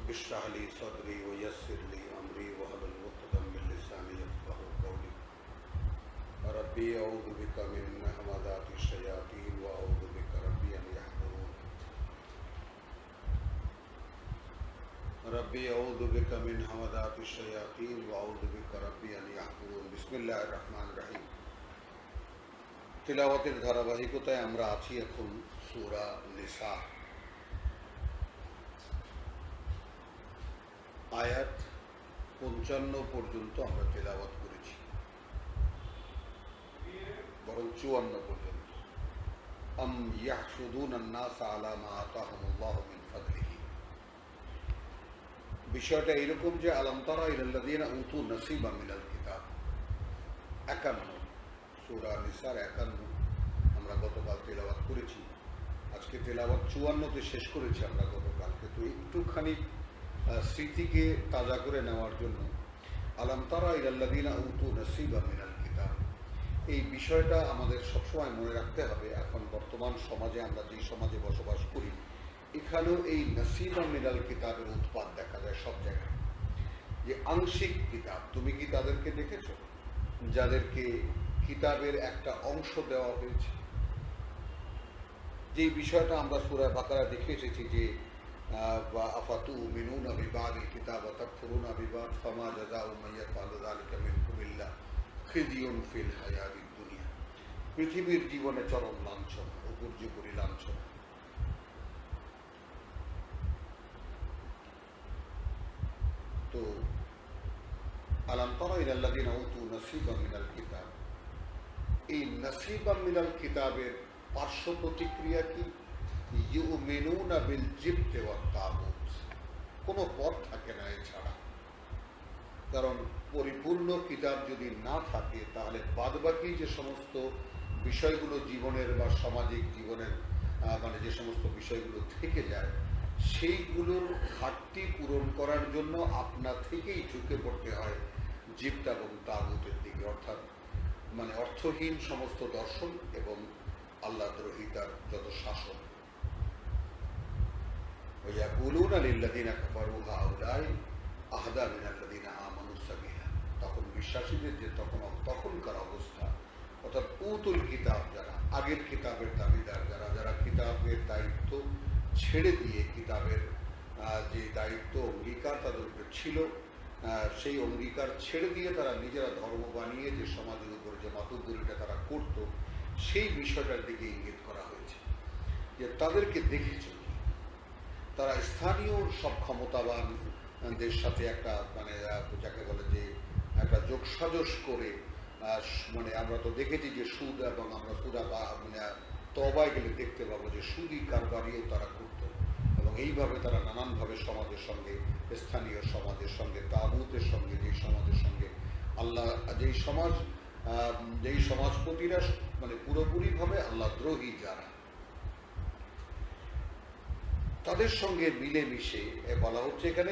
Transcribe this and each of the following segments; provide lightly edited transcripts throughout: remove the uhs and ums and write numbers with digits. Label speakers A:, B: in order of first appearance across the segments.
A: Rabbi इश्रह ली सदरी वयस्सिर ली अमरी वहलुल उक़दम मिन लिसानी यफ़क़हू क़ौली रब्बी अऊज़ु बिका मिन हमाज़ाति शयातीन व अऊज़ु बिका रब्बी अन यहज़ुरून रब्बी अऊज़ु बिका मिन हमाज़ाति शयातीन व अऊज़ु बिका रब्बी अन यहज़ुरून बिस्मिल्लाहिर रहमानिर रहीम। तिलावतेर ধারাবাহিকতায় আমরা আছি এখন সূরা নিসা আয়াত 55 পর্যন্ত আমরা তেলাওয়াত করেছি, বরং 54 পর্যন্ত। আম ইয়াহসুদুনান নাস আলা মা আতাহুমুল্লাহু মিন ফাদলিহি। বিষয়টা এরকম যে আলাম তারা ইলাল্লাযিনা উতু নাসিবাম মিনাল কিতাব, 51 সূরা নিসার 51 আমরা গতকাল তেলাওয়াত করেছি। আজকে তেলাওয়াত 54তে শেষ করেছি আমরা গতকালকে। তো একটুখানি স্মৃতিকে তাজা করে নেওয়ার জন্য আলাম তারা ইলাল্লাযিনা উতু নাসিবাম মিনাল কিতাব, এই বিষয়টা আমাদের সবসময় মনে রাখতে হবে। এখন বর্তমান সমাজে, আমরা যেই সমাজে বসবাস করি, এখানেও এই নাসিবাম মিনাল কিতাবের উৎপাদ দেখা যায় সব জায়গায়। যে আংশিক কিতাব, তুমি কি তাদেরকে দেখেছো যাদেরকে কিতাবের একটা অংশ দেওয়া হয়েছে? যে বিষয়টা আমরা সূরা বাকারা দেখে এসেছি যে আফাতুমিনুনা বিবাদিল কিতাব ওয়া তাকফুরুনা বিবাদ ফামা জাযাউ মান ইয়াফআলু যালিকা মিনকুম ইল্লা খিজিয়ুন ফিল হায়াতিদ দুনিয়া। পৃথিবীর জীবনে চরম লাঞ্ছনা, উপর্যুপরি লাঞ্ছনা। তো আলাম তারা ইলাল্লাযিনা উতু নাসিবাম মিনাল কিতাব, এই নাসিবাম মিনাল কিতাবের পার্শ্ব প্রতিক্রিয়া কি? ইউমিনুনা বিল জিবতি ওয়াত তাগুত। কোনো পথ থাকে না এছাড়া। কারণ পরিপূর্ণ কিতাব যদি না থাকে তাহলে বাদবাকি যে সমস্ত বিষয়গুলো জীবনের বা সামাজিক জীবনের মানে যে সমস্ত বিষয়গুলো থেকে যায়, সেইগুলোর ঘাটতি পূরণ করার জন্য আপনা থেকেই ঝুঁকে পড়তে হয় জিবত এবং তাগুতের দিকে, অর্থাৎ মানে অর্থহীন সমস্ত দর্শন এবং আল্লাহ দ্রোহিতার যত শাসন। ওয়ায়াকুলুনা লিল্লাযিনা কাফারু হাউলাই আহদা মিনাল্লাযিনা আমানু সাবিলা। তখন বিশ্বাসীদের যে তখনকার অবস্থা, অর্থাৎ উতুল কিতাব যারা, আগের কিতাবের দাবিদার যারা, যারা কিতাবের দায়িত্ব ছেড়ে দিয়ে, কিতাবের যে দায়িত্ব অঙ্গীকার তাদের উপরে ছিল, সেই অঙ্গীকার ছেড়ে দিয়ে তারা নিজেরা ধর্ম বানিয়ে যে সমাজের উপরে যে মাতুব্বরিটা তারা করত, সেই বিষয়টার দিকে ইঙ্গিত করা হয়েছে যে তাদেরকে দেখেছে কি, তারা স্থানীয় সব ক্ষমতাবানদের সাথে একটা মানে যাকে বলে যে একটা যোগসাজশ করে, মানে আমরা তো দেখেছি যে সুদ, এবং আমরা সূরা মানে তওবায় গেলে দেখতে পাবো যে সুদি কারবারিও তারা করত, এবং এইভাবে তারা নানানভাবে সমাজের সঙ্গে, স্থানীয় সমাজের সঙ্গে, তাগুতের সঙ্গে, যেই সমাজের সঙ্গে আল্লাহ, যেই সমাজপতিরা মানে পুরোপুরিভাবে আল্লাহ দ্রোহী যারা, তাদের সঙ্গে মিলেমিশে বলা হচ্ছে এখানে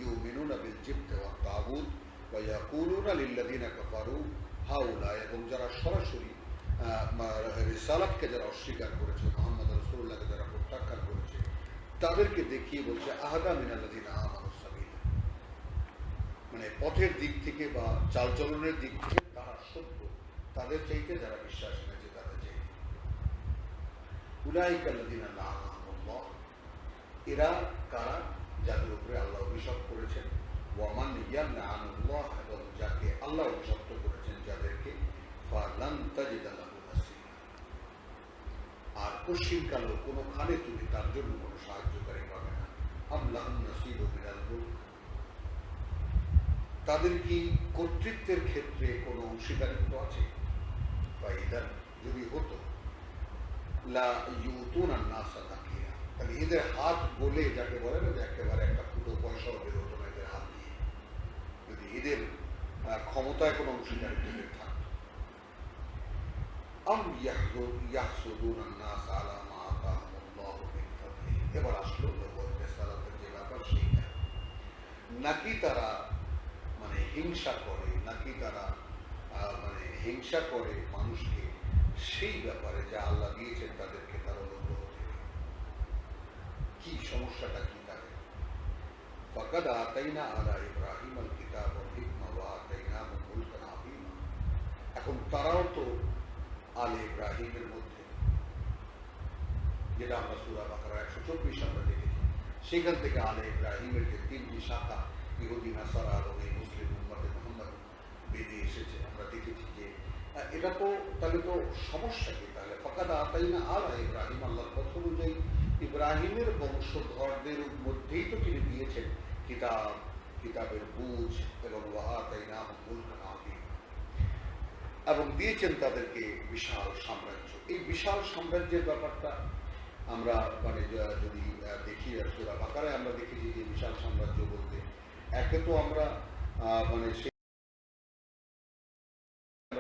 A: ইউমিনুনা বিল জিবতি ওয়াত তাগুত ওয়া ইয়াকুলুনা লিল্লাযিনা কাফারু হাউলা, এবং যারা সরাসরি রিসালাতকে যারা অস্বীকার করেছে, মুহাম্মদ রাসূলুল্লাহকে যারা প্রত্যাখ্যান করেছে, তাদেরকে দেখিয়ে বলছে আহদা মিনাল্লাযিনা আমানু সাবিলা, মানে পথের দিক থেকে বা চালচলনের দিক থেকে তারা সভ্য, তাদের চাইতে যারা বিশ্বাস এনেছে তাদের চাইতে। উলাইকাল্লাযিনা লাআনাহুমুল্লাহ, এরা কারা? যাদের উপরে আল্লাহ অভিশাপ করেছেন। ওয়ামান ইয়ালআনুল্লাহ, এবং যাকে আল্লাহ অভিশপ্ত করেছেন যাদেরকে, ফালান তাজিদা লাহু নাসীরা, আর কশিনকালেও কোনোখানে তুমি তার জন্য কোনো সাহায্যকারী পাবে না। আম লাহুম নাসীবু মিনাল মুলক, তাদের কি কর্তৃত্বের ক্ষেত্রে কোনো অংশীদারিত্ব আছে? বা ইদান, যদি হতো, লা ইউতুনান নাসা যাকিয়া, তাহলে এদের হাত বলে, যাকে বলে না যে একেবারে একটা ফুটো পয়সাও বেরোতো না এদের হাত দিয়ে, যদি এদের ক্ষমতায় কোনো অংশীদারিত্ব থাকতো। আম ইয়াহসুদুনান নাস আলা মা আতাহুমুল্লাহু মিন ফাদলিহি, এবার আসলো রিসালাতের যে ব্যাপার সেইটা। নাকি তারা মানে হিংসা করে, নাকি তারা মানে হিংসা করে মানুষকে সেই ব্যাপারে যা আল্লাহ দিয়েছেন তাদেরকে তার অনুগ্রহ থেকে। কি সমস্যাটা কি তাদের? ফাকাদ আতাইনা আলা ইব্রাহিম আল কিতাব ওয়াল হিকমা ওয়া আতাইনাহুম মুলকান আযীমা। এখন তারাও তো আলে ইব্রাহিমের মধ্যে, যেটা আমরা সূরা বাকারা 124 আমরা দেখেছি, সেখান থেকে আলে ইব্রাহিমের যে তিনটি শাখা, ইহুদি, নাসারা এবং এই মুসলিম উম্মতে মুহাম্মদ বেরিয়ে এসেছে, আমরা দেখেছি যে এটা তো তাহলে তো সমস্যা কি? তাহলে ফাকাদ আতাইনা আলা ইব্রাহিম, আল্লাহর কথা অনুযায়ী ইব্রাহিমের বংশধরদের মধ্যেই তো তিনি দিয়েছেন কিতাব, কিতাবের বুঝ, এবং ওয়া আতাইনাহুম মুলকান আযীমা, এবং দিয়েছেন তাদেরকে বিশাল সাম্রাজ্য। এই বিশাল সাম্রাজ্যের ব্যাপারটা আমরা মানে যদি দেখি সূরা বাকারায় আমরা দেখেছি যে বিশাল সাম্রাজ্য বলতে একে তো আমরা মানে সেই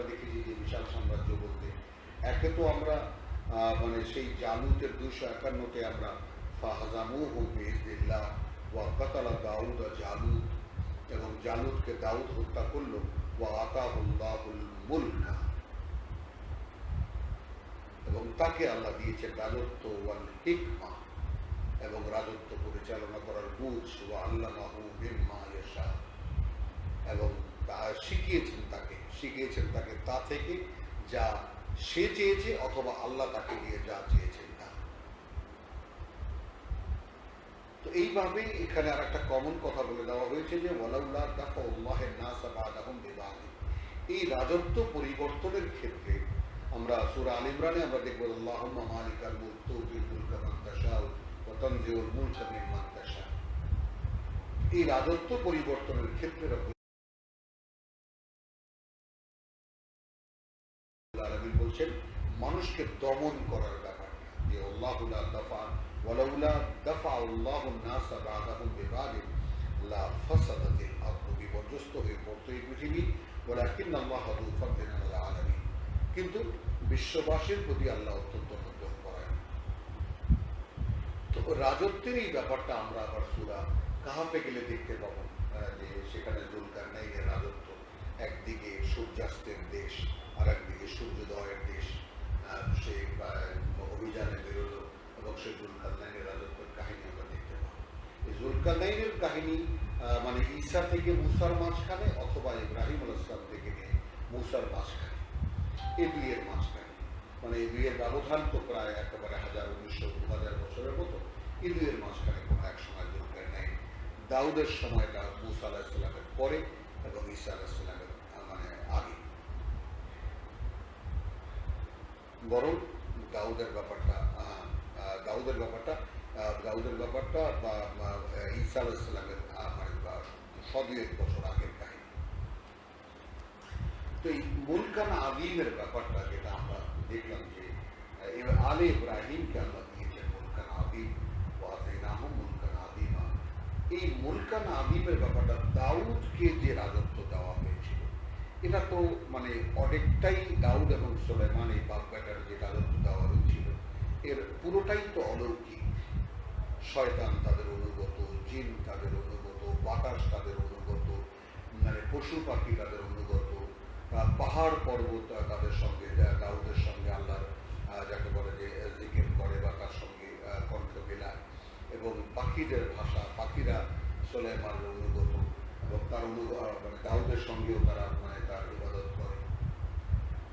A: দেখেছি যে বিশাল সাম্রাজ্য বলতে একে তো আমরা মানে সেই জালুতের 251-তে আমরা ফাহাজামুহু বিইযনিল্লাহ ওয়া কাতালা দাউদ জালুত, এবং জালুতকে দাউদ হত্যা করল, ওয়া আতাহুল্লাহুল মুলকা, এবং তাকে আল্লাহ দিয়েছেন রাজত্ব, ওয়াল হিকমা, এবং রাজত্ব পরিচালনা করার বুঝ, ওয়া আল্লামাহু মিম্মা ইয়াশা, এবং তা শিখিয়েছেন তাকে তা থেকে যা সে চেয়েছে অথবা আল্লাহ তাকে দিয়ে যা চেয়েছেন তা। তো এইভাবেই এখানে আর একটা কমন কথা বলে দেওয়া হয়েছে যে ওয়ালাউলা দাফাউল্লাহিন নাস বা'দাহুম বিবা'দ, এই রাজত্ব পরিবর্তনের ক্ষেত্রে আমরা সূরা আল ইমরানে আমরা দেখব আল্লাহুম্মা মালিকাল মুলক তুতিল মুলকা মান তাশাউ ওয়া তানজিউল মুলকা মিম্মান তাশা। এই রাজত্ব পরিবর্তনের ক্ষেত্রে রব্বুল আলামিন বলছেন মানুষকে দমন করার ব্যাপার, যে আল্লাহুলা দাফা ওয়ালাউলা দাফাউল্লাহুন নাস বা'দাহুম বিবা'দ লা ফাসাদাতিল আরদু, বিপর্যস্ত হয়ে পড়তো এই পৃথিবী, ওয়ালাকিন্নাল্লাহ যু ফাদলিন আলাল আলামিন, কিন্তু বিশ্ববাসীর প্রতি আল্লাহ অত্যন্ত অনুগ্রহ করেন। তো রাজত্বের এই ব্যাপারটা আমরা আবার সূরা কাহাফে গেলে দেখতে পাবো যে সেখানে যুলকারনাইনের রাজত্ব, একদিকে সূর্যাস্তের দেশ আর একদিকে সূর্যোদয়ের দেশ, সে অভিযানে বেরোলো এবং সে যুলকারনাইনের রাজত্বের কাহিনী আমরা দেখতে পাবো। এই যুলকারনাইনের কাহিনী মানে ঈসা থেকে মূসার মাঝখানে, অথবা ইব্রাহিম আলাইহিস সালাম থেকে মূসার মাঝখানে, এই দুইয়ের মাঝখানে, মানে এই দুইয়ের ব্যবধান তো প্রায় একেবারে 1900-2000 বছরের মতো। এই দুইয়ের মাঝখানে কোনো এক সময় যুলকারনাইন, দাউদের সময়টা মূসা আলাইহিস সালামের পরে এবং ঈসা আলাইহিস সালামের মানে আগে, বরং দাউদের ব্যাপারটা বা ঈসা আলাইহিস সালামের মানে 100 বছর আগের কাহিনী। তো এই মুলকান আযীমের ব্যাপারটা যেটা আমরা দেখলাম যে আলে ইব্রাহিমকে আল্লাহ দিয়েছেন মুলকান আযীম, ওয়া আতাইনাহুম মুলকান আযীমা। এই মুলকান আযীমের ব্যাপারটা দাউদকে যে রাজত্ব দেওয়া হয়েছিল, এটা তো মানে অনেকটাই দাউদ এবং সুলাইমান এই বাপ বেটার যে রাজত্ব দেওয়া হয়েছিল এর পুরোটাই তো অলৌকিক। শয়তান তাদের অনুগত, জিন তাদের অনুগত, বাতাস তাদের অনুগত, মানে পশু পাখি তাদের অনুগত, পাহাড় পর্বত তাদের সঙ্গে, দাউদের সঙ্গে আল্লাহর যাকে বলে যে জিকির করে বা তার সঙ্গে কণ্ঠ মেলায়, এবং পাখিদের ভাষা, পাখিরা সুলাইমানের অনুগত এবং তার মানে দাউদের সঙ্গেও তারা মানে তার ইবাদত করে।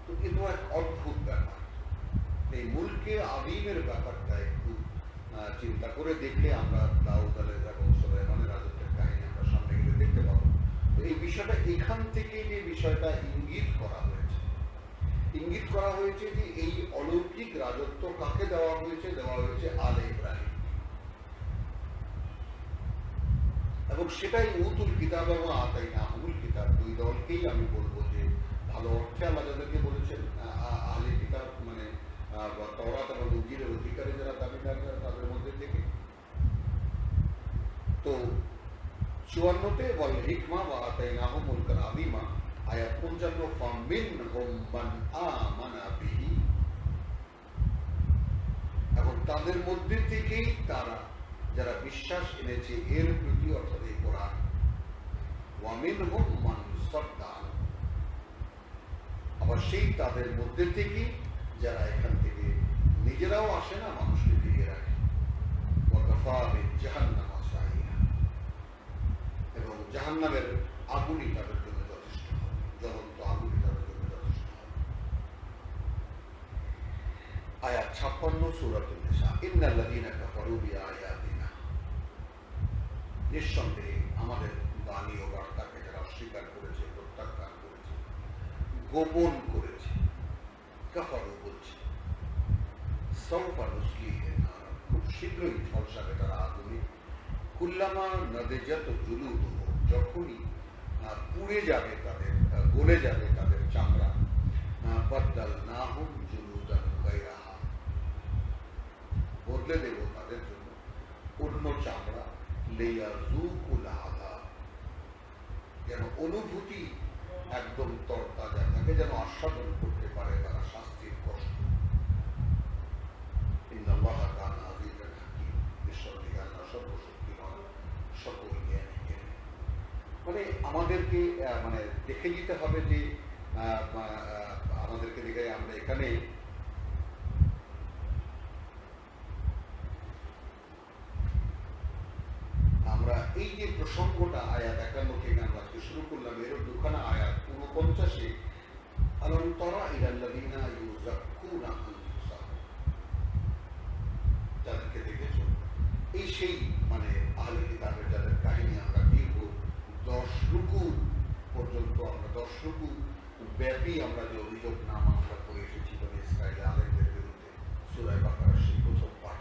A: তো এটা এক অদ্ভুত ব্যাপার। এই মুলকে আযীমের ব্যাপারটা একটু চিন্তা করে দেখলে আমরা দাউদ আলাইহিস এবং সুলাইমানের রাজত্বের কাহিনী আমরা সামনে গেলে দেখতে পাবো। এই বিষয়টা এখান থেকে যে বিষয়টা ইঙ্গিত করা হয়েছে যে এই অলৌকিক রাজত্ব কাকে দেওয়া হয়েছে আলে ইব্রাহিম, এবং সেটাই উতুল কিতাব এবং আতাইনাহুল কিতাব, দুই দলকেই আমি বলবো যে ভালো অর্থে আল্লাহ যাদেরকে বলেছেন আহলে কিতাব, মানে তাওরাত এবং ইনজিলের অধিকারী যারা দাবিদার তাদের মধ্যে থেকে। তো 54-তে ওয়াল হিকমা ওয়া আতাইনাহুম মুলকান আযীমা, আয়াত 55, ফামিনহুম মান আমানা বিহি, এবং তাদের মধ্যে থেকেই তারা যারা বিশ্বাস এনেছে এর প্রতি, অর্থাৎ এই কোরআন, ওয়া মিনহুম মান সাদ্দা, আবার সেই তাদের মধ্যে থেকেই যারা এখান থেকে নিজেরাও আসে না, মানুষকে ফিরিয়ে রাখে। ওয়া কাফা বিজাহান্নাম সাঈরা, জাহান্নামের আগুনই তাদের জন্য যথেষ্ট হবে, জ্বলন্ত আগুনই তাদের জন্য যথেষ্ট হবে। আয়াত 56 সূরাতুন নিসা, ইন্নাল্লাযীনা কাফারু বিআয়াতিনা, নিঃসন্দেহে আমাদের বাণী ও বার্তাকে যারা অস্বীকার করেছে, প্রত্যাখ্যান করেছে, গোপন করেছে, কাফারু বলছে, সাউফা নুসলিহিম নারা, খুব শীঘ্রই ঝলসাবে তারা আগুনে, কুল্লামা নাদিজাত জুলুদুহুম, যখনই পুড়ে যাবে তাদের, গলে যাবে তাদের চামড়া, বাদদালনাহুম জুলুদান গায়রাহা, বদলে দেব তাদের জন্য অন্য চামড়া, লিয়াযুকুল আযাব, যেন অনুভূতি একদম তরতাজা থাকে, যেন আস্বাদন করতে পারে তারা শাস্তির কষ্ট। ইন্নাল্লাহা কানা আযীজান হাকীম, নিঃসন্দেহে আল্লাহ সর্বশক্তিমান, সকল জ্ঞানী জ্ঞানী। মানে আমাদেরকে মানে দেখে নিতে হবে যে আমাদেরকে দেখে আমরা এখানে আমরা এই যে প্রসঙ্গটা আয়াত 51 থেকে আমরা আজকে শুরু করলাম, এর দুখানা আয়াত 49-এ, আলাম তারা ইলাল্লাযীনা ইউযাক্কুনা আনফুসাহুম, যাদেরকে দেখেছো, এই সেই মানে আহলে কিতাবের যাদের কাহিনী আমরা দীর্ঘ 10 রুকু পর্যন্ত, আমরা 10 রুকু ব্যাপী আমরা যে অভিযোগনামা আমরা করে এসেছি বলে ইসরায়েল আলেমদের বিরুদ্ধে, সূরা বাকারার সেই প্রথম পাঠ,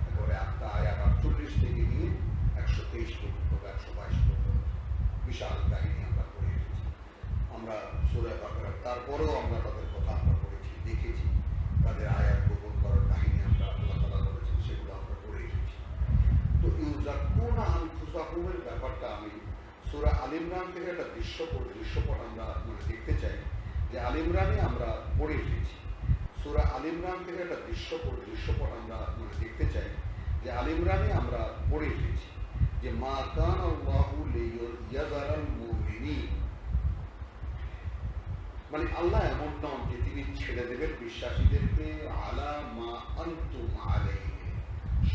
A: একেবারে আয়াত 48 থেকে নিয়ে 123 পর্যন্ত, 122 পর্যন্ত বিশাল কাহিনী আমরা করে এসেছি। আমরা সূরা বাকারার তারপরেও আমরা তাদের কথা আমরা পড়েছি, দেখেছি, তাদের আয়াত গোপন করার কাহিনী আমরা আল্লাহ তাআলা বলেছেন, সেগুলো আমরা পড়ে এসেছি। তো ইউযাক্কুনা আনফুসাহুমের ব্যাপারটা আমি সূরা আল ইমরান থেকে একটা দৃশ্যপট আমরা মানে দেখতে চাই, যে আল ইমরানে আমরা পড়ে এসেছি, সূরা আল ইমরান থেকে একটা দৃশ্যপট আমরা মানে দেখতে চাই, যে আল ইমরানে আমরা পড়ে এসেছি যে মা কানা আল্লাহু লিয়াযারাল মুমিনিন, মানে আল্লাহ এমন নন যে তিনি ছেড়ে দেবেন বিশ্বাসীদেরকে, আলা মা আনতুম আলাইহি,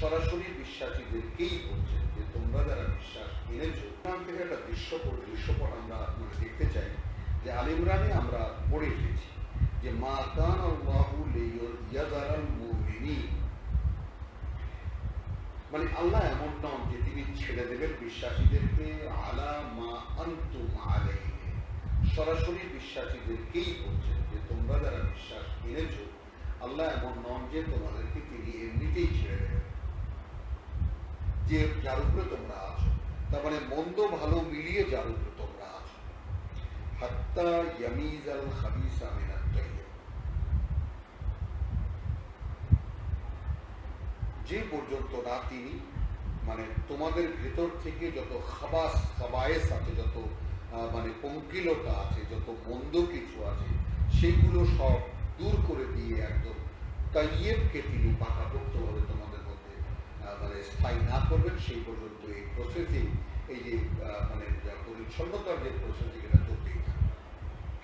A: সরাসরি বিশ্বাসীদেরকেই বলছেন যে তোমরা যারা বিশ্বাস এনেছো। এখান থেকে একটা দৃশ্যপট আমরা মানে দেখতে চাই, যে আল ইমরানে আমরা পড়ে এসেছি যে মা কানা আল্লাহু লিয়াযারাল মুমিনিন, মানে আল্লাহ এমন নন যে তিনি ছেড়ে দেবেন বিশ্বাসীদেরকে, আলা মা আনতুম আলাইহি, সরাসরি বিশ্বাসীদেরকেই বলছেন যে তোমরা যারা বিশ্বাস এনেছো, আল্লাহ এমন নন যে তোমাদেরকে তিনি এমনিতেই ছেড়ে দেবেন, যে যার উপরে তোমরা আছো, তার মানে মন্দ ভালো মিলিয়ে যার উপরে তোমরা আছো, হাত্তা ইয়ামিজাল খাবিসা মিনাত তাইয়্যিব, যে পর্যন্ত না তিনি মানে তোমাদের ভেতর থেকে যত খাবায়েস আছে, যত মানে পঙ্কিলতা আছে, যত মন্দ কিছু আছে, সেগুলো সব দূর করে দিয়ে একদম তাইয়্যিবকে তিনি পাকাপোক্তভাবে তোমাদের মধ্যে মানে স্থায়ী না করবেন, সেই পর্যন্ত এই প্রসেসিং, এই যে মানে পরিচ্ছন্নতার যে প্রসেসিং, এটা চলতেই থাকে,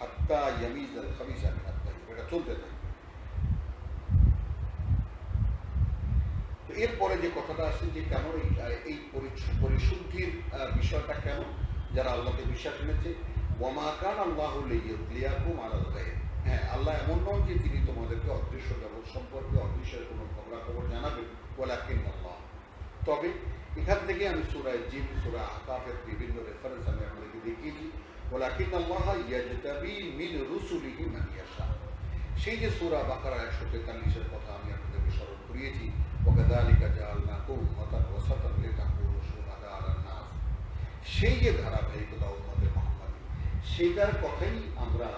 A: হাত্তা ইয়ামিজাল খাবিসা মিনাত তাইয়্যিব, এটা চলতে থাকে। এরপরে যে কথাটা আসছে যে কেন এই পরিশুদ্ধির বিষয়টা, কেন যারা আল্লাহকে বিশ্বাস এনেছে, ওয়ামা কানা আল্লাহু লিয়াযলিয়াকুম আলাল গায়ব, হ্যাঁ আল্লাহ এমন নন যে তিনি তোমাদেরকে অদৃশ্য জগৎ সম্পর্কে অদৃশ্যের কোনো খবরাখবর জানাবেন, ওয়ালাকিন আল্লাহ, তবে এখান থেকে আমি সূরা জিন, সূরা আহকাফের বিভিন্ন রেফারেন্স আমি আপনাদেরকে দেখিয়েছি, ওয়ালাকিন আল্লাহ ইয়াজতাবি মিন রুসুলিহি মান ইয়াশা, সেই যে সূরা বাকারা 143-এর কথা আমি আপনাদেরকে স্মরণ করিয়েছি, ওয়াকাযালিকা জাআলনাকুম উম্মাতান ওয়াসাতান লিতাকুনু শুহাদা আলান নাস, সেই যে ধারাবাহিকতা উম্মতে মুহাম্মাদী, সেটার কথাই আমরা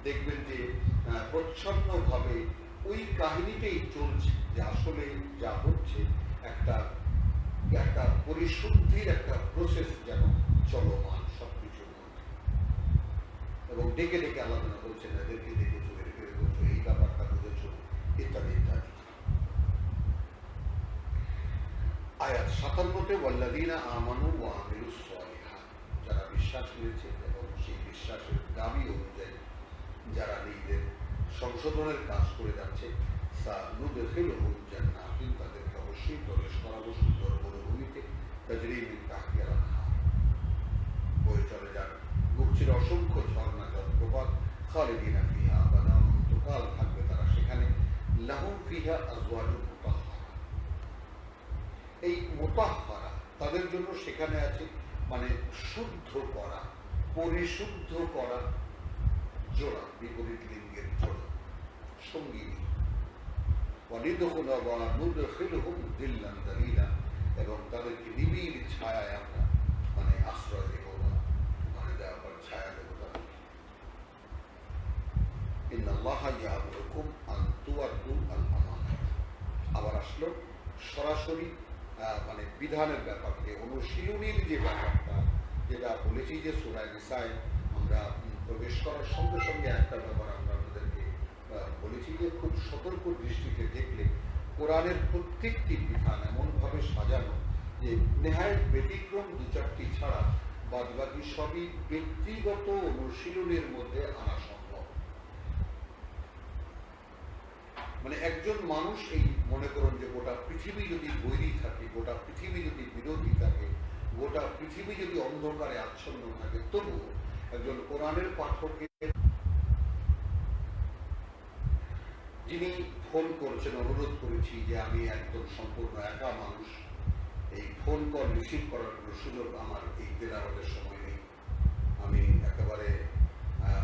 A: দেখবেন যে প্রচ্ছন্নভাবে ওই কাহিনীতেই চলছে, যে আসলে যা হচ্ছে একটা পরিশুদ্ধির একটা প্রসেস যেন চলমান সবকিছুর মধ্যে, এবং ডেকে ডেকে আলোচনা করছেন, এদেরকে দেখেছো, এদেরকে দেখেছো, এই ব্যাপারটা বুঝেছো, ইত্যাদি ইত্যাদি। আয়াত 57-তে ওয়াল্লাযীনা আমানু ওয়া আমিলুস সালিহাত, যারা বিশ্বাস এনেছে এবং সেই বিশ্বাসের দাবি অনুযায়ী যারা নিজেদের সংশোধনের কাজ করে যাচ্ছে, সানুদখিলুহুম জান্নাতিন, তাদেরকে অবশ্যই প্রবেশ করাবো সুন্দর মরুভূমিতে, তাজরি মিন তাহতিহাল আনহার, খালিদিনা ফিহা আবাদা, অনন্তকাল থাকবে তারা সেখানে। লাহুম ফিহা আজওয়াজুন মুতাহহারা, এই মুতাহহারা তাদের জন্য সেখানে আছে মানে শুদ্ধ করা, পরিশুদ্ধ করা জোড়া, বিপরীত লিঙ্গের জোড়া, সঙ্গিনী। এবং তাদেরকে নিবিড় ছায়ায় আমরা মানে আশ্রয় দেব, মানে দেওয়ার ছায়া দেব তাদেরকে। আবার আসলো সরাসরি মানে বিধানের ব্যাপারকে, অনুশীলনীর যে ব্যাপারটা, যেটা বলেছি যে সূরা নিসায় আমরা প্রবেশ করার সঙ্গে সঙ্গে একটা ব্যাপার আমরা আপনাদেরকে বলেছি যে খুব সতর্ক দৃষ্টিতে দেখলে কোরআনের প্রত্যেকটি বিধান এমনভাবে সাজানো যে নেহায়েত ব্যতিক্রম দু চারটি ছাড়া বাদবাকি সবই ব্যক্তিগত অনুশীলনের মধ্যে আনা সম্ভব। মানে একজন মানুষ, এই মনে করুন যে গোটা পৃথিবী যদি বৈরী থাকে, গোটা পৃথিবী যদি বিরোধী থাকে, গোটা পৃথিবী যদি অন্ধকারে আচ্ছন্ন থাকে, তবুও একজন কোরআনের পাঠকের যিনি ফোন করেছেন, অনুরোধ করেছি যে আমি একদম সম্পূর্ণ একা মানুষ, এই ফোন কল রিসিভ করার কোনো সুযোগ আমার এই তেলাওয়াতের সময় নেই, আমি একেবারে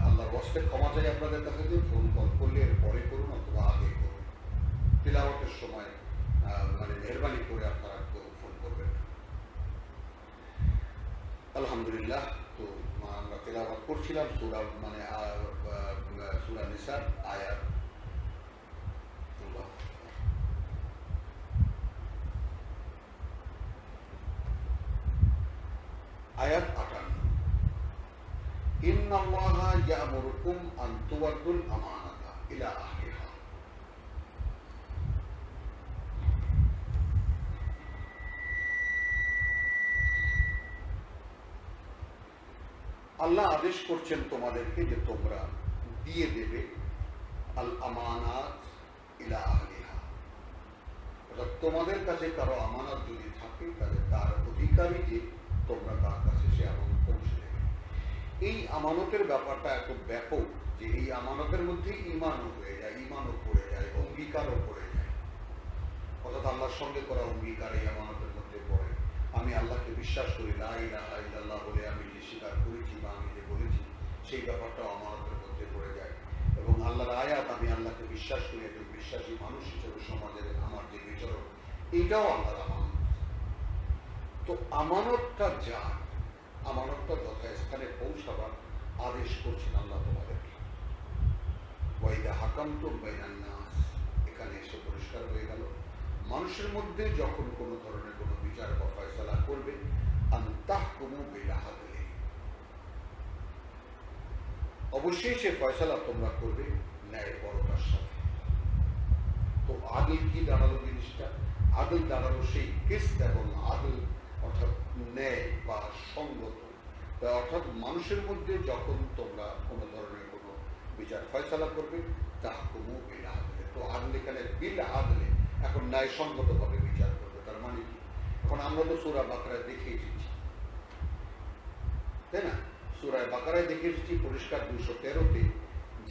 A: আল্লাহর ওয়াস্তে ক্ষমা চাই আপনাদের কাছে যে ফোন কল করলে এর পরে করুন অথবা আগে করুন, তেলাওয়াতের সময় মানে মেহরবানি করে আপনারা কেউ ফোন করবেন। আলহামদুলিল্লাহ, তো আমরা তেলাওয়াত করছিলাম সূরা মানে সূরা নিসার আয়াত আয়াত 58। ইন্নাল্লাহা ইয়া'মুরুকুম আন তুওয়াদ্দুল আমানাতা ইলা আহলিহা। আল্লাহ আদেশ করছেন তোমাদেরকে যে তোমরা দিয়ে দেবে আল আমানাত ইলা আহলিহা, অর্থাৎ তোমাদের কাছে কারো আমানত যদি থাকে তাহলে তার অধিকারী যে তোমরা তার কাছে সে আমানত পৌঁছে দেবে। এই আমানতের ব্যাপারটা এত ব্যাপক যে এই আমানতের মধ্যে ঈমানও হয়ে যায়, ঈমানও পড়ে যায়, অঙ্গীকারও পড়ে যায়, অর্থাৎ আল্লাহর সঙ্গে করা অঙ্গীকার এই আমানতের মধ্যে পড়ে। আমি আল্লাহকে বিশ্বাস করি, লা ইলাহা ইল্লাল্লাহ বলে আমি যে স্বীকার করেছি বা আমি যে বলেছি সেই ব্যাপারটাও আমানতের মধ্যে পড়ে যায়। এবং আল্লাহর আয়াত, আমি আল্লাহকে বিশ্বাস করি, একজন বিশ্বাসী মানুষ হিসেবে সমাজের আমার যে বিচরণ, এইটাও আল্লাহর আমানত। তো আমানতটা যার, আমানতটা যথাস্থানে পৌঁছাবার আদেশ করছেন আল্লাহ তোমাদেরকে। ওয়াইদা হাকামতুম বাইনান নাস, এখানে এসে পরিষ্কার হয়ে গেল মানুষের মধ্যে যখন কোনো ধরনের কোনো বিচার বা ফয়সালা করবে, আন তাহকুমু বিল আদলি, অবশ্যই সে ফয়সালা তোমরা করবে ন্যায়পরতার সাথে। তো আদল কি দাঁড়ালো জিনিসটা? আদল দাঁড়ালো সেই কিসত এবং আদল অর্থাৎ ন্যায় বা সঙ্গত, অর্থাৎ মানুষের মধ্যে যখন তোমরা কোনো ধরনের কোনো বিচার ফয়সালা করবে, তাহকুমু বিল আদলি। তো আদল এখানে বিল আদলি, এখন ন্যায়সঙ্গতভাবে বিচার করবে। তার মানে কি? এখন আমরা তো সূরা বাকারায় দেখে এসেছি, তাই না? সূরা বাকারায় দেখে এসেছি পরিষ্কার 213-তে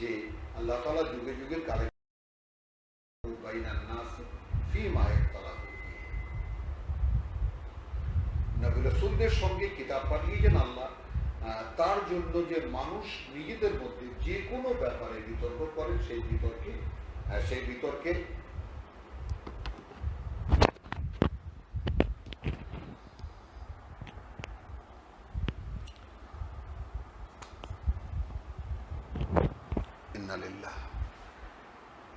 A: যে আল্লাহ তাআলা যুগে যুগে কালে বাইনান নাস ফীমা ইখতালাফু ফীহি, নবী রাসূলদের সঙ্গে কিতাব পাঠিয়েছেন আল্লাহ তার জন্য যে মানুষ নিজেদের মধ্যে যে কোনো ব্যাপারে বিতর্ক করে, সেই বিতর্কে ইন্নালিল্লাহ,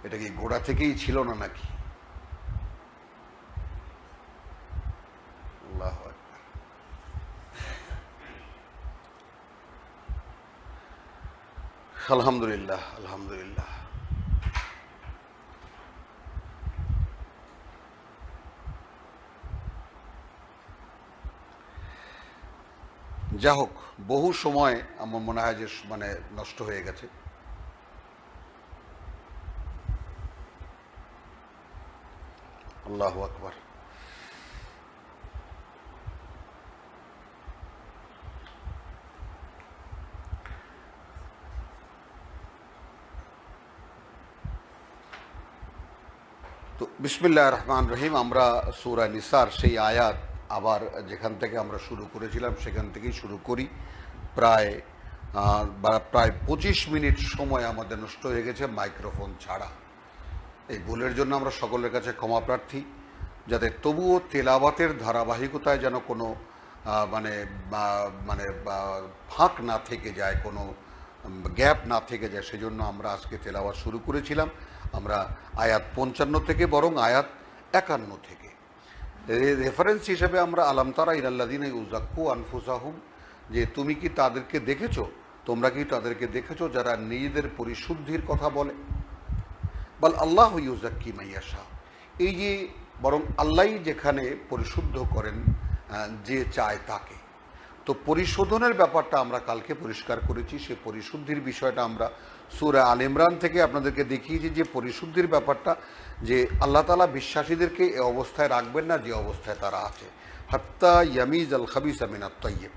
A: এটা কি গোড়া থেকেই ছিল না নাকি? আল্লাহু আকবার। আলহামদুলিল্লাহ, আলহামদুলিল্লাহ। যা হোক, বহু সময় আমার মনে হয় যে মানে নষ্ট হয়ে গেছে। আল্লাহু আকবার। তো বিসমিল্লাহির রহমানির রহিম, আমরা সূরা নিসার সেই আয়াত আবার যেখান থেকে আমরা শুরু করেছিলাম সেখান থেকেই শুরু করি। প্রায় 25 মিনিট সময় আমাদের নষ্ট হয়ে গেছে মাইক্রোফোন ছাড়া। এই ভুলের জন্য আমরা সকলের কাছে ক্ষমা প্রার্থী, যাতে তবুও তেলাওয়াতের ধারাবাহিকতায় যেন কোনো মানে মানে ফাঁক না থেকে যায়, কোনো গ্যাপ না থেকে যায়, সেজন্য আমরা আজকে তেলাওয়াত শুরু করেছিলাম। আমরা আয়াত 55 থেকে বরং আয়াত 51 থেকে রেফারেন্স হিসেবে আমরা আলাম তারা ইলাল্লাযিনা ইউযাক্কু আনফুসাহুম, যে তুমি কি তাদেরকে দেখেছো, তোমরা কি তাদেরকে দেখেছো যারা নিজেদের পরিশুদ্ধির কথা বলে। বল আল্লাহ ইউযাক্কি মাইয়াশা, এই যে বরং আল্লাহই যেখানে পরিশুদ্ধ করেন যে চায় তাকে। তো পরিশোধনের ব্যাপারটা আমরা কালকে পরিষ্কার করেছি। সে পরিশুদ্ধির বিষয়টা আমরা সূরা আল ইমরান থেকে আপনাদেরকে দেখিয়েছি, যে পরিশুদ্ধির ব্যাপারটা যে আল্লাহ তাআলা বিশ্বাসীদেরকে এ অবস্থায় রাখবেন না যে অবস্থায় তারা আছে, হাত্তা ইয়ামিজ আল খাবিসা মিনাত তাইয়্যিব।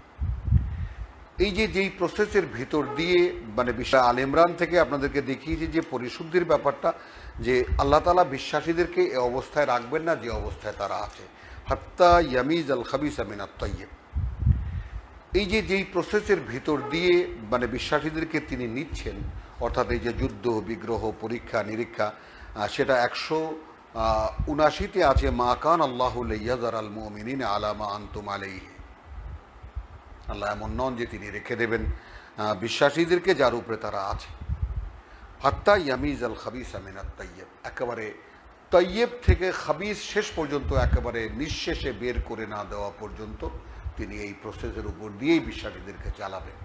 A: এই যে যেই প্রসেসের ভিতর দিয়ে মানে আল ইমরান থেকে আপনাদেরকে দেখিয়েছি যে পরিশুদ্ধির ব্যাপারটা যে আল্লাহ তাআলা বিশ্বাসীদেরকে এ অবস্থায় রাখবেন না যে অবস্থায় তারা আছে, হাত্তা ইয়ামিজ আল খাবিসা মিনাত তাইয়্যিব। এই যে যেই প্রসেসের ভিতর দিয়ে মানে বিশ্বাসীদেরকে তিনি নিচ্ছেন, অর্থাৎ এই যে যুদ্ধ বিগ্রহ পরীক্ষা নিরীক্ষা, সেটা 179-তে আছে, মা কান আল্লাহু লিয়াযার আল মুমিনিনা আলা মা আনতুম আলাইহি। আল্লাহ এমন নন যে তিনি রেখে দেবেন বিশ্বাসীদেরকে যার উপরে তারা আছে। হাত্তা ইয়ামিজ আল খাবিসা মিনাত তাইয়্যিব, একেবারে তাইয়্যিব থেকে খাবিস শেষ পর্যন্ত একেবারে নিঃশেষে বের করে না দেওয়া পর্যন্ত তিনি এই প্রসেসের উপর দিয়েই বিশ্বাসীদেরকে চালাবেন।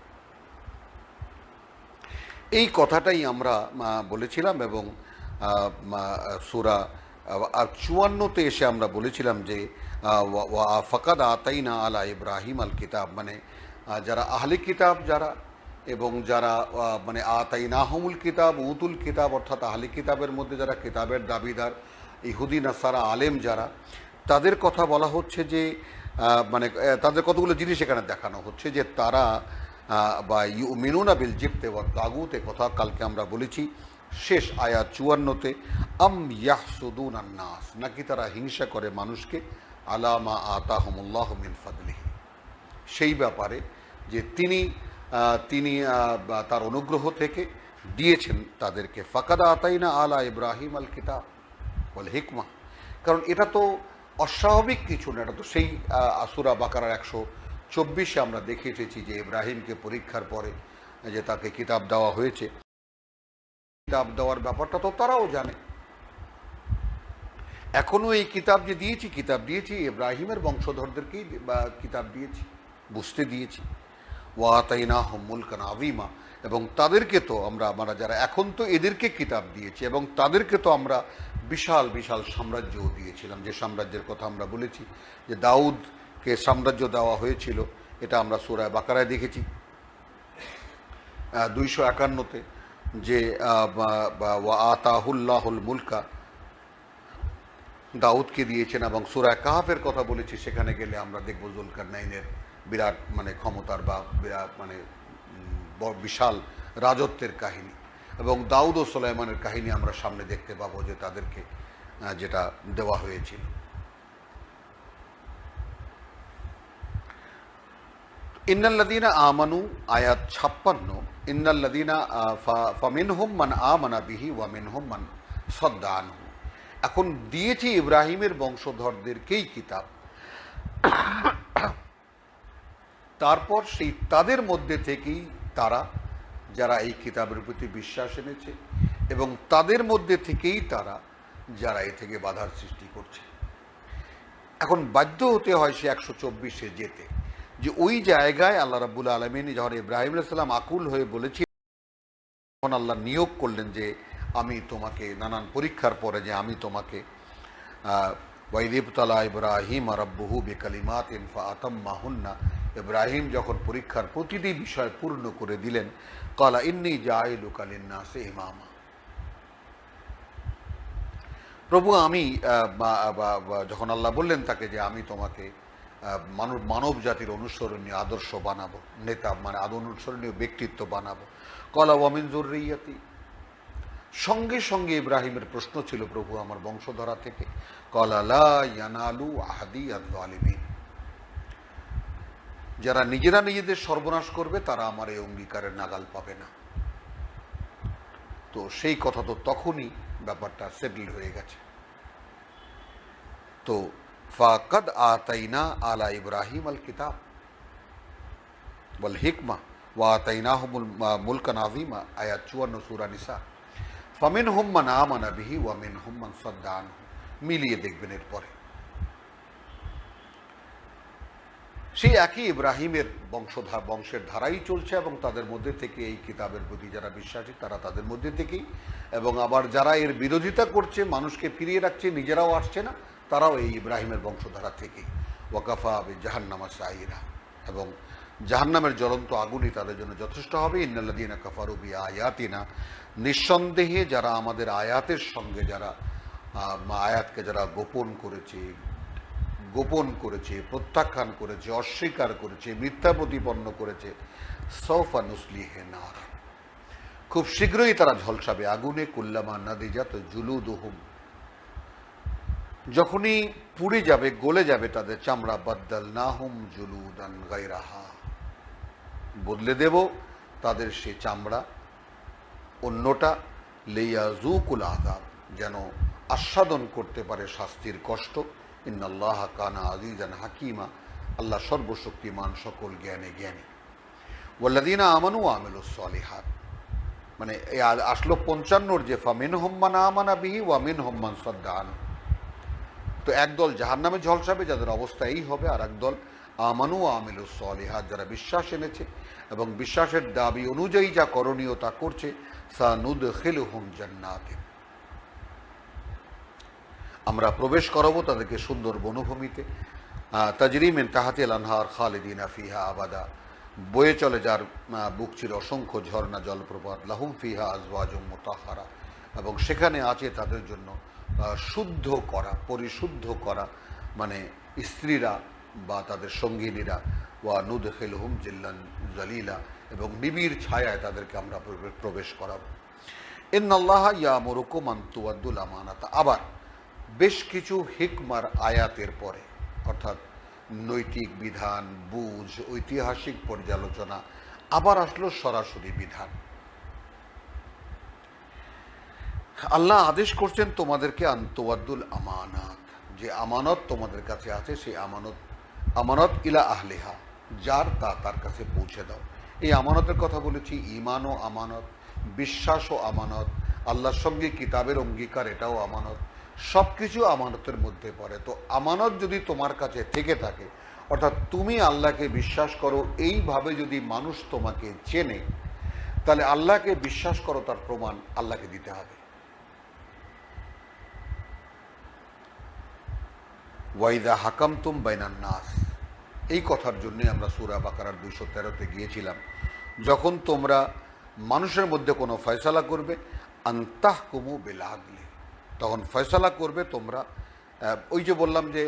A: এই কথাটাই আমরা বলেছিলাম, এবং সূরা 54-তে এসে আমরা বলেছিলাম যে ফাকাদ আতাইনা আলা ইব্রাহিম আল কিতাব, মানে যারা আহলে কিতাব যারা, এবং যারা মানে আতাইনাহুমুল কিতাব উতুল কিতাব, অর্থাৎ আহলে কিতাবের মধ্যে যারা কিতাবের দাবিদার ইহুদি নাসারা আলেম যারা, তাদের কথা বলা হচ্ছে যে মানে তাদের কতগুলো জিনিস এখানে দেখানো হচ্ছে, যে তারা বা ইউমিনুনা বিল জিবতি ওয়াত তাগুত, কথা কালকে আমরা বলেছি শেষ আয়াত 54-তে, আম ইয়াহসুদুনান নাস, নাকি তারা হিংসা করে মানুষকে, আলা মা আতাহুমুল্লাহু মিন ফাদলিহি, সেই ব্যাপারে যে তিনি তার অনুগ্রহ থেকে দিয়েছেন তাদেরকে। ফাকাদ আতাইনা আলা ইব্রাহিম আল কিতাব ওয়াল হিকমা, কারণ এটা তো অস্বাভাবিক কিছু না, এটা তো সেই সূরা বাকারার 124-এ আমরা দেখে এসেছি যে ইব্রাহিমকে পরীক্ষার পরে যে তাকে কিতাব দেওয়া হয়েছে, কিতাব দেওয়ার ব্যাপারটা তো তারাও জানে। এখনও এই কিতাব যে দিয়েছি, কিতাব দিয়েছি ইব্রাহিমের বংশধরদেরকেই কিতাব দিয়েছি, বুঝতে দিয়েছি। ওয়া আতাইনাহুম মুলকান আযীমা, এবং তাদেরকে তো আমরা যারা এখন তো এদেরকে কিতাব দিয়েছি, এবং তাদেরকে তো আমরা বিশাল বিশাল সাম্রাজ্যও দিয়েছিলাম, যে সাম্রাজ্যের কথা আমরা বলেছি যে দাউদকে সাম্রাজ্য দেওয়া হয়েছিল, এটা আমরা সূরা বাকারায় দেখেছি 251-তে, যে ওয়া আতাহুল্লাহুল মুলকা, দাউদকে দিয়েছেন। এবং সূরা কাহফের কথা বলেছি, সেখানে গেলে আমরা দেখব যুলকারনাইনের বিরাট মানে ক্ষমতার বা বিরাট মানে বিশাল রাজত্বের কাহিনী, এবং দাউদ ও সুলাইমানের কাহিনী আমরা সামনে দেখতে পাবো, যে তাদেরকে যেটা দেওয়া হয়েছিল। ইন্নাল্লাযীনা আমানু, আয়াত 56, ইন্নাল্লাযীনা ফামিনহুম মান আমানা বিহি ওয়া মিনহুম মান সাদ্দা আনহু। এখন দিয়েছি ইব্রাহিমের বংশধরদেরকেই কিতাব, তারপর সেই তাদের মধ্যে থেকেই তারা যারা এই কিতাবের প্রতি বিশ্বাস এনেছে, এবং তাদের মধ্যে থেকেই তারা যারা এ থেকে বাধার সৃষ্টি করছে। এখন বাধ্য হতে হয় সে 124-এ যেতে, যে ওই জায়গায় আল্লাহ রাব্বুল আলামিন যখন ইব্রাহিম আলাইহিস সালাম আকুল হয়ে বলেছি, তখন আল্লাহ নিয়োগ করলেন যে আমি তোমাকে নানান পরীক্ষার পরে যে আমি তোমাকে ওয়াইদ ইবতালা ইব্রাহিম রাব্বুহু বিকালিমাতিন ফাআতাম্মাহুন্না, ইব্রাহিম যখন পরীক্ষার প্রতিটি বিষয় পূর্ণ করে দিলেন, ক্বালা ইন্নী জাইলুকা লিন্নাসি ইমামা, প্রভু আমি যখন আল্লাহ বললেন তাকে যে আমি তোমাকে মানব জাতির অনুসরণীয় আদর্শ বানাবো, নেতা মানে অনুসরণীয় ব্যক্তিত্ব বানাবো। ক্বালা ওয়া মিন যুররিয়াতি, সঙ্গে সঙ্গে ইব্রাহিমের প্রশ্ন ছিল, প্রভু আমার বংশধরা থেকে, ক্বালা লা ইয়ানালু আহাদি আয-যালিমিন, যারা নিজেরা নিজেদের সর্বনাশ করবে তারা আমার এই অঙ্গীকারের নাগাল পাবে না। তো সেই কথা তো তখনই ব্যাপারটা সেটেল হয়ে গেছে। তো ফাকাদ আতাইনা আলা ইব্রাহিম আল কিতাব ওয়াল হিকমা ওয়া আতাইনাহুমুল মুলকান আযীমা, আয়াত 54 সূরা নিসা। ফামিনহুম মান আমানা বিহি ওয়া মিনহুম মান সাদ্দা আনহু, মিলিয়ে দেখবেন এরপরে। সেই একই ইব্রাহিমের বংশের ধারাই চলছে, এবং তাদের মধ্যে থেকে এই কিতাবের প্রতি যারা বিশ্বাসী তারা তাদের মধ্যে থেকেই, এবং আবার যারা এর বিরোধিতা করছে, মানুষকে ফিরিয়ে রাখছে, নিজেরাও আসছে না, তারাও এই ইব্রাহিমের বংশধারা থেকেই। ওয়াকাফা বিজাহান্নামা সাইরা, এবং জাহান্নামের জ্বলন্ত আগুনই তাদের জন্য যথেষ্ট হবে। ইন্নাল্লাযীনা কাফারু বিআয়াতিনা, নিঃসন্দেহে যারা আমাদের আয়াতের সঙ্গে যারা আয়াতকে যারা গোপন করেছে, প্রত্যাখ্যান করেছে, অস্বীকার করেছে, মিথ্যা প্রতিপন্ন করেছে, সাউফা নুসলিহি নার, খুব শীঘ্রই তারা ঝলসাবে আগুনে। কুল্লামা নাদিজাত জুলুদুহুম, যখনই পুড়ে যাবে, গলে যাবে তাদের চামড়া, বাদদালনাহুম জুলুদান গায়রাহা, বদলে দেব তাদের সে চামড়া অন্যটা, লিয়াযুকুল আযাব, যেন আস্বাদন করতে পারে শাস্তির কষ্ট। ইন্নাল্লাহা কানা আজিজান হাকিমা, আল্লাহ সর্বশক্তিমান, সকল জ্ঞানে জ্ঞানী। ওয়াল্লাযীনা আমানু ওয়া আমিলুস সালিহাত, মানে আসলো 55 যে ফামিনহুম মান আমানা বিহি ওয়া মিনহুম মান সাদ্দা আনহু। তো একদল জাহান্নামে ঝলসাবে, যাদের অবস্থা এই হবে, আর একদল আমানু ওয়া আমিলুস সালিহাত, যারা বিশ্বাস এনেছে এবং বিশ্বাসের দাবি অনুযায়ী যা করণীয় তা করছে। সানুদখিলুহুম জান্নাতিন, আমরা প্রবেশ করাবো তাদেরকে সুন্দর বনভূমিতে, তাজরি মিন তাহতিল আনহার খালিদিনা ফিহা আবাদা, বয়ে চলে যার বুক চিরে অসংখ্য ঝর্ণা জলপ্রপাত। লাহুম ফিহা আজওয়াজুম মুতাহহারা, এবং সেখানে আছে তাদের জন্য শুদ্ধ করা, পরিশুদ্ধ করা, মানে স্ত্রীরা বা তাদের সঙ্গিনীরা। ওয়া নুদখিলুহুম জিল্লান জালিলা, এবং নিবিড় ছায়ায় তাদেরকে আমরা প্রবেশ করাবো। ইন্নাল্লাহা ইয়ামুরুকুম আন তুআদ্দুল আমানাতা, আবার বেশ কিছু হিকমার আয়াতের পরে, অর্থাৎ নৈতিক বিধান, বুঝ, ঐতিহাসিক পর্যালোচনা, আবার আসলো সরাসরি বিধান। আল্লাহ আদেশ করছেন তোমাদেরকে আন তুআদ্দুল আমানাত, যে আমানত তোমাদের কাছে আছে সেই আমানত ইলা আহলিহা, যার তার কাছে পৌঁছে দাও। এই আমানতের কথা বলেছি, ঈমানও আমানত, বিশ্বাসও আমানত, আল্লাহর সঙ্গে কিতাবের অঙ্গীকার, এটাও আমানত, সব কিছু আমানতের মধ্যে পড়ে। তো আমানত যদি তোমার কাছে থেকে থাকে, অর্থাৎ তুমি আল্লাহকে বিশ্বাস করো, এইভাবে যদি মানুষ তোমাকে চেনে, তাহলে আল্লাহকে বিশ্বাস করো, তার প্রমাণ আল্লাহকে দিতে হবে। ওয়াইদা হাকামতুম বাইনান নাস, এই কথার জন্যে আমরা সূরা বাকারার 213-তে গিয়েছিলাম। যখন তোমরা মানুষের মধ্যে কোনো ফয়সালা করবে, আনতাহকুমু বিল আদলি, তখন ফয়সালা করবে তোমরা, ওই যে বললাম যে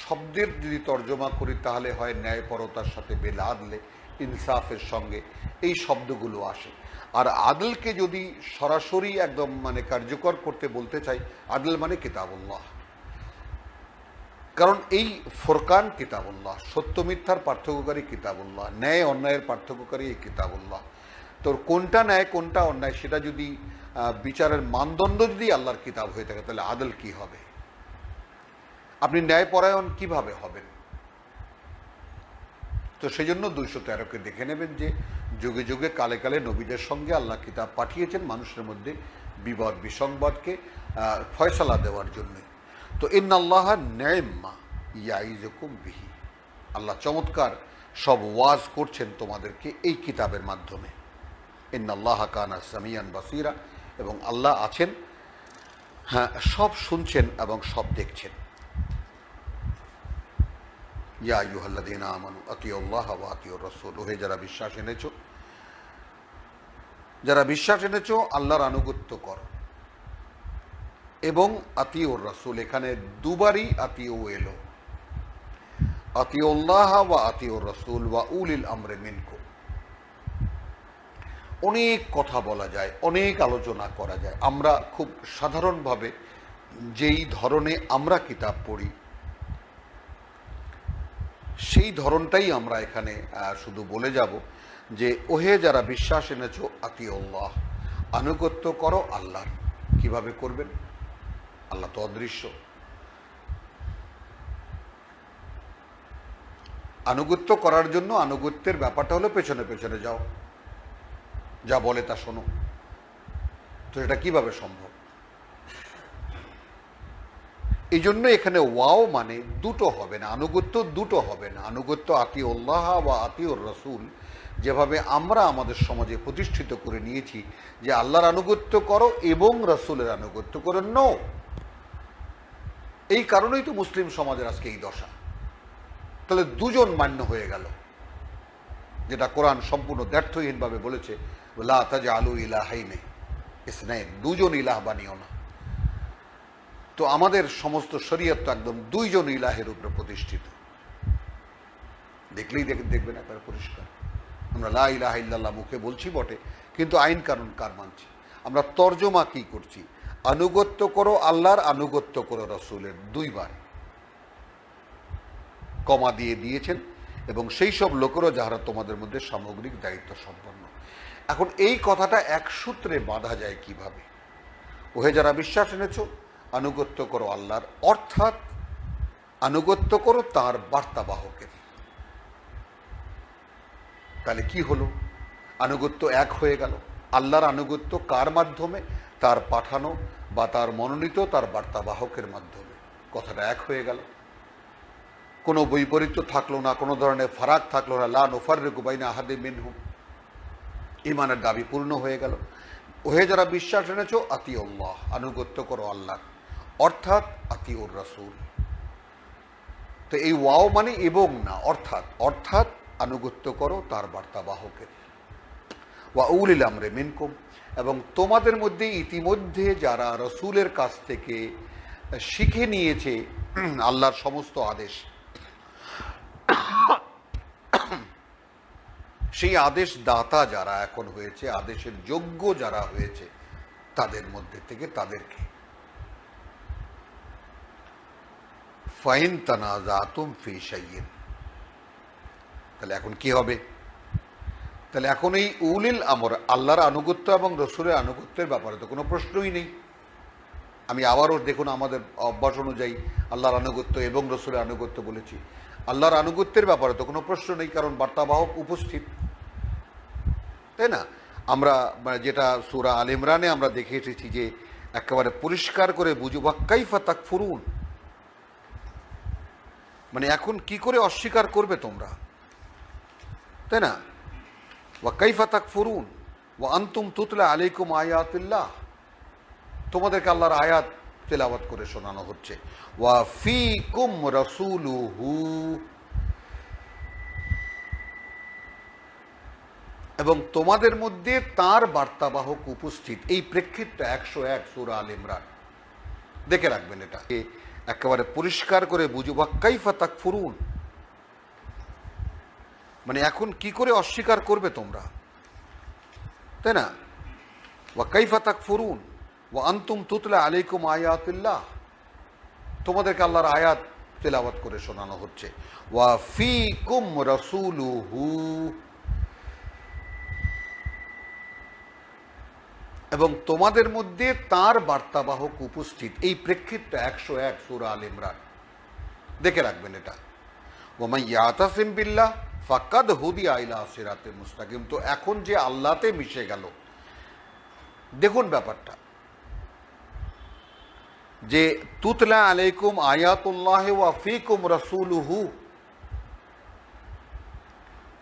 A: শব্দের যদি তর্জমা করি তাহলে হয় ন্যায়পরতার সাথে, বিল আদলে, ইনসাফের সঙ্গে, এই শব্দগুলো আসে। আর আদলকে যদি সরাসরি একদম মানে কার্যকর করতে বলতে চাই, আদল মানে কিতাবুল্লাহ, কারণ এই ফোরকান কিতাবুল্লাহ, সত্য মিথ্যার পার্থক্যকারী কিতাবুল্লাহ, ন্যায় অন্যায়ের পার্থক্যকারী এই কিতাবুল্লাহ। তো কোনটা ন্যায় কোনটা অন্যায় সেটা যদি বিচারের মানদণ্ড যদি আল্লাহর কিতাব হয়ে থাকে, তাহলে আদল কি হবে? আপনি ন্যায়পরায়ণ কিভাবে হবেন? তো সেই জন্য 213-কে দেখে নেবেন যে যুগে যুগে কালে কালে নবীদের সঙ্গে আল্লাহ কিতাব পাঠিয়েছেন মানুষের মধ্যে বিবাদ বিসংবাদকে ফয়সালা দেওয়ার জন্য। তো ইন্নাল্লাহা নি'মা ইয়াইযুকুম বিহি, আল্লাহ চমৎকার সব ওয়াজ করছেন তোমাদেরকে এই কিতাবের মাধ্যমে। ইন্নাল্লাহা কানা সামিয়ান বাসীরা, এবং আল্লাহ আছেন, হ্যাঁ, সব শুনছেন এবং সব দেখছেন। ইয়া আইয়ুহাল্লাযীনা আমানু আতিউল্লাহ ওয়া আতিউর রাসূল, ওহে যারা বিশ্বাস এনেছো আল্লাহর আনুগত্য করো, এবং আতিউর রাসূল, এখানে দুবারই আতিউ এলো, আতিউল্লাহ ওয়া আতিউর রাসূল ওয়া উলিল আমরি মিনকুম অনেক কথা বলা যায়, অনেক আলোচনা করা যায়। আমরা খুব সাধারণভাবে যেই ধরনে আমরা কিতাব পড়ি সেই ধরনটাই আমরা এখানে শুধু বলে যাব যে ওহে যারা বিশ্বাস এনেছো আতিউল্লাহ, আনুগত্য করো আল্লাহর। কিভাবে করবেন? আল্লাহ তো অদৃশ্য। আনুগত্য করার জন্য আনুগত্যের ব্যাপারটা হলো পেছনে পেছনে যাও, যা বলে তা শোনো। তো এটা কিভাবে সম্ভব? এই জন্য এখানে ওয়াও মানে দুটো হবে না, আনুগত্য দুটো হবে না। আনুগত্য আতিউল্লাহ বা আতিউর রাসূল, যেভাবে আমরা আমাদের সমাজে প্রতিষ্ঠিত করে নিয়েছি যে আল্লাহর আনুগত্য করো এবং রাসূলের আনুগত্য করো, নো। এই কারণেই তো মুসলিম সমাজের আজকে এই দশা। তাহলে দুজন মান্য হয়ে গেল, যেটা কোরআন সম্পূর্ণ দ্ব্যর্থহীনভাবে বলেছে, লা তাজআলু ইলাহাইনি ইসনাইন, দুজন ইলাহ বানিও না। তো আমাদের সমস্ত শরীয়ত তো একদম দুইজন ইলাহের উপরে প্রতিষ্ঠিত। দেখলেই দেখবেন একবার পরিষ্কার। আমরা লা ইলাহা ইল্লাল্লাহ মুখে বলছি বটে, কিন্তু আইন কানুন কার মানছি? আমরা তর্জমা কি করছি? আনুগত্য করো আল্লাহর, আনুগত্য করো রাসূলের, দুইবার কমা দিয়ে দিয়েছেন। এবং সেই সব লোকেরও যারা তোমাদের মধ্যে সামগ্রিক দায়িত্ব সম্পন্ন। এখন এই কথাটা এক সূত্রে বাঁধা যায় কিভাবে? ওহে যারা বিশ্বাস এনেছো আনুগত্য করো আল্লাহর, অর্থাৎ আনুগত্য করো তার বার্তাবাহকের। তাহলে কি হলো? আনুগত্য এক হয়ে গেল। আল্লাহর আনুগত্য কার মাধ্যমে? তার পাঠানো বা তার মনোনীত তার বার্তাবাহকের মাধ্যমে। কথাটা এক হয়ে গেল, কোনো বৈপরীত্য থাকলো না, কোনো ধরনের ফারাক থাকলো না। লা নুফাররিকু বাইনা আহাদিম মিনহুম, ঈমানের দাবি পূর্ণ হয়ে গেল। ওহে যারা বিশ্বাস এনেছো আতিউল্লাহ, আনুগত্য করো আল্লাহ, অর্থাৎ আতিউর রাসূল। তো এই ওয়াও মানে এবং না, অর্থাৎ, অর্থাৎ আনুগত্য করো তার বার্তাবাহকের। ওয়া উলিল আমরি মিনকুম, এবং তোমাদের মধ্যে ইতিমধ্যে যারা রাসূলের কাছ থেকে শিখে নিয়েছে আল্লাহর সমস্ত আদেশ, সেই আদেশ দাতা যারা এখন হয়েছে, আদেশের যোগ্য যারা হয়েছে, তাদের মধ্যে থেকে তাদেরকে ফাইন তানাজাতুম ফি শাইইন। তাহলে এখন কি হবে? তাহলে এখন এই উলিল আমর, আল্লাহর আনুগত্য এবং রসুলের আনুগত্যের ব্যাপারে তো কোনো প্রশ্নই নেই। আমি আবারও দেখুন, আমাদের অভ্যাস অনুযায়ী আল্লাহর আনুগত্য এবং রসুলের আনুগত্য বলেছি। আল্লাহর আনুগত্যের ব্যাপারে তো কোনো প্রশ্ন নেই, কারণ বার্তাবাহক উপস্থিত, তাই না? আমরা যেটা সূরা আল ইমরানে আমরা দেখে এসেছি যে একেবারে পরিষ্কার করে বুঝো, ওয়া কাইফা তাকফুরুন, মানে এখন কি করে অস্বীকার করবে তোমরা, তাই না? ওয়া কাইফা তাকফুরুন ওয়া আনতুম তুতলা আলাইকুম আয়াতুল্লাহ, তোমাদেরকে আল্লাহর আয়াত তেলাওয়াত করে শোনানো হচ্ছে। ওয়া ফীকুম রাসূলুহু, এবং তোমাদের মধ্যে তার বার্তাবাহক উপস্থিত। এই প্রেক্ষিতটা 101 সূরা আল ইমরান, দেখে রাখবেন। এটা একেবারে পরিষ্কার করে বুঝো, ওয়া কাইফা তাকফুরুন, মানে এখন কি করে অস্বীকার করবে তোমরা, তাই না? ওয়া কাইফা তাকফুরুন ওয়া আনতুম তুতলা আলাইকুম আয়াতুল্লাহ, তোমাদেরকে আল্লাহর আয়াত তেলাওয়াত করে শোনানো হচ্ছে। ওয়া ফীকুম রাসূলুহু, এবং তোমাদের মধ্যে তার বার্তাবাহক উপস্থিত। এই প্রেক্ষিতটা 101 সূরা আল ইমরান, দেখে রাখবেন এটা। ওয়া মান ইয়াতাসিম বিল্লাহ ফাকাদ হুদিয়া ইলা সিরাতিল মুস্তাকিম। তো এখন যে আল্লাহতে মিশে গেল, দেখুন ব্যাপারটা, যে তুতলা আলাইকুম আয়াতুল্লাহ ওয়া ফীকুম রাসূলুহু,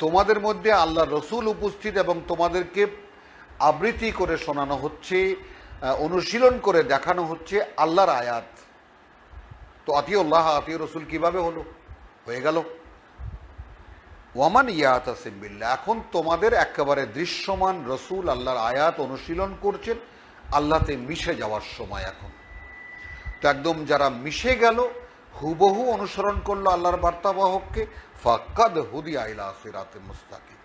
A: তোমাদের মধ্যে আল্লাহর রসুল উপস্থিত এবং তোমাদেরকে আবৃত্তি করে শোনানো হচ্ছে, অনুশীলন করে দেখানো হচ্ছে আল্লাহর আয়াত। তো আতিউল্লাহ আতিউর রসুল কিভাবে হলো? হয়ে গেল। ওয়ামান ইয়াতাসিম বিল্লাহ, এখন তোমাদের একেবারে দৃশ্যমান রসুল আল্লাহর আয়াত অনুশীলন করছেন, আল্লাহতে মিশে যাওয়ার সময় এখন। তো একদম যারা মিশে গেল, হুবহু অনুসরণ করলো আল্লাহর বার্তাবাহককে, ফাকাদ হুদিয়া ইলা সিরাতিল মুস্তাকিম,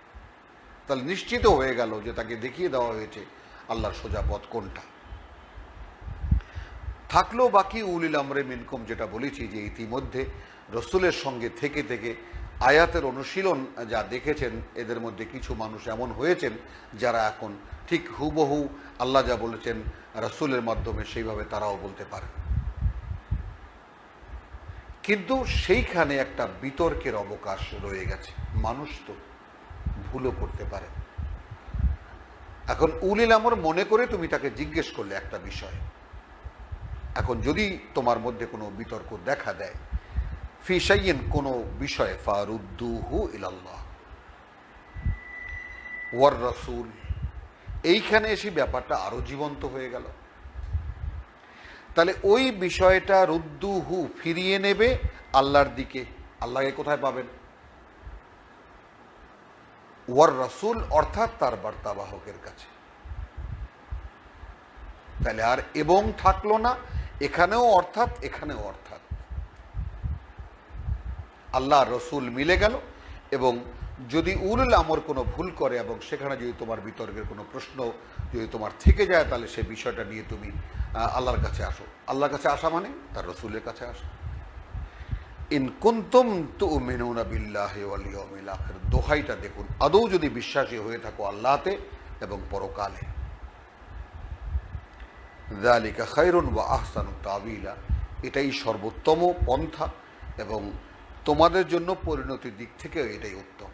A: তাহলে নিশ্চিত হয়ে গেল যে তাকে দেখিয়ে দেওয়া হয়েছে আল্লাহর সোজা পথ কোনটা। থাকলো বাকি উলিল আমরে মিনকুম, যেটা বলেছি যে ইতিমধ্যে রসুলের সঙ্গে থেকে থেকে আয়াতের অনুশীলন যা দেখেছেন, এদের মধ্যে কিছু মানুষ এমন হয়েছেন যারা এখন ঠিক হুবহু আল্লাহ যা বলেছেন রসুলের মাধ্যমে সেইভাবে তারাও বলতে পারে। কিন্তু সেইখানে একটা বিতর্কের অবকাশ রয়ে গেছে। মানুষ তো ভুলও করতে পারে। এখন উলিল আমর মনে করে তুমি তাকে জিজ্ঞেস করলে একটা বিষয়, এখন যদি তোমার মধ্যে কোনো বিতর্ক দেখা দেয় ফি শাইইন, কোনো বিষয়ে, ফারুদ্দুহু ইলাল্লাহ ওয়ার রাসূল, এইখানে এসে ব্যাপারটা আরো জীবন্ত হয়ে গেল। তাহলে ওই বিষয়টা রুদ্দুহু ফিরিয়ে নেবে আল্লাহর দিকে। আল্লাহকে কোথায় পাবেন? ওয়ার রাসূল অর্থাৎ তার বার্তাবাহকের কাছে। তাহলে আর এবং থাকলো না, এখানেও অর্থাৎ এখানেও অর্থাৎ, আল্লাহ রসুল মিলে গেল। এবং যদি উলুল আমর কোনো ভুল করে এবং সেখানে যদি তোমার বিতর্কের কোনো প্রশ্ন যদি তোমার থেকে যায়, তাহলে সে বিষয়টা নিয়ে তুমি আল্লাহর কাছে আসো। আল্লাহর কাছে আসা মানে তার রসুলের কাছে আসা। ইন কুনতুম তুমিনুনা বিল্লাহি ওয়াল ইয়াউমিল আখির, দোহাইটা দেখুন, আদৌ যদি বিশ্বাসী হয়ে থাকো আল্লাহতে এবং পরকালে। যালিকা খায়রুন ওয়া আহসানু তাওয়িলা, এটাই সর্বোত্তম পন্থা এবং তোমাদের জন্য পরিণতির দিক থেকেও এটাই উত্তম।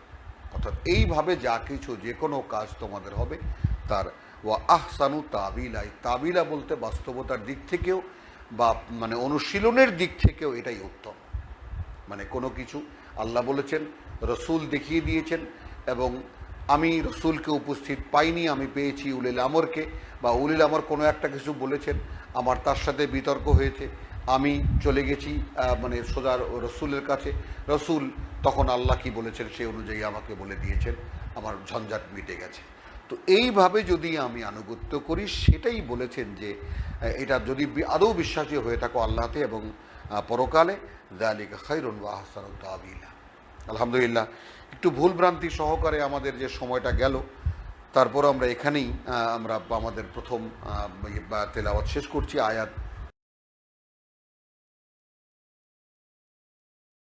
A: অর্থাৎ এইভাবে যা কিছু যে কোনো কাজ তোমাদের হবে তার ওয়া আহসানু তাওয়িলা, তাওয়িলা বলতে বাস্তবতার দিক থেকেও বা মানে অনুশীলনের দিক থেকেও এটাই উত্তম। মানে কোনো কিছু আল্লাহ বলেছেন, রসুল দেখিয়ে দিয়েছেন, এবং আমি রসুলকে উপস্থিত পাইনি, আমি পেয়েছি উলিল আমরকে, বা উলিল আমর কোনো একটা কিছু বলেছেন, আমার তার সাথে বিতর্ক হয়েছে, আমি চলে গেছি মানে সোজা রসুলের কাছে, রসুল তখন আল্লাহ কি বলেছেন সেই অনুযায়ী আমাকে বলে দিয়েছেন, আমার ঝঞ্ঝাট মিটে গেছে। তো এইভাবে যদি আমি আনুগত্য করি, সেটাই বলেছেন যে এটা যদি আদৌ বিশ্বাসী হয়ে থাকো আল্লাহতে এবং পরকালে, যালিকা খায়রুন ওয়া আহসানু তাওয়িলা। আলহামদুলিল্লাহ, একটু ভুল ভ্রান্তি সহকারে আমাদের যে সময়টা গেল, তারপর আমরা এখানেই আমরা আমাদের প্রথম তেলাওয়াত শেষ করছি। আয়াত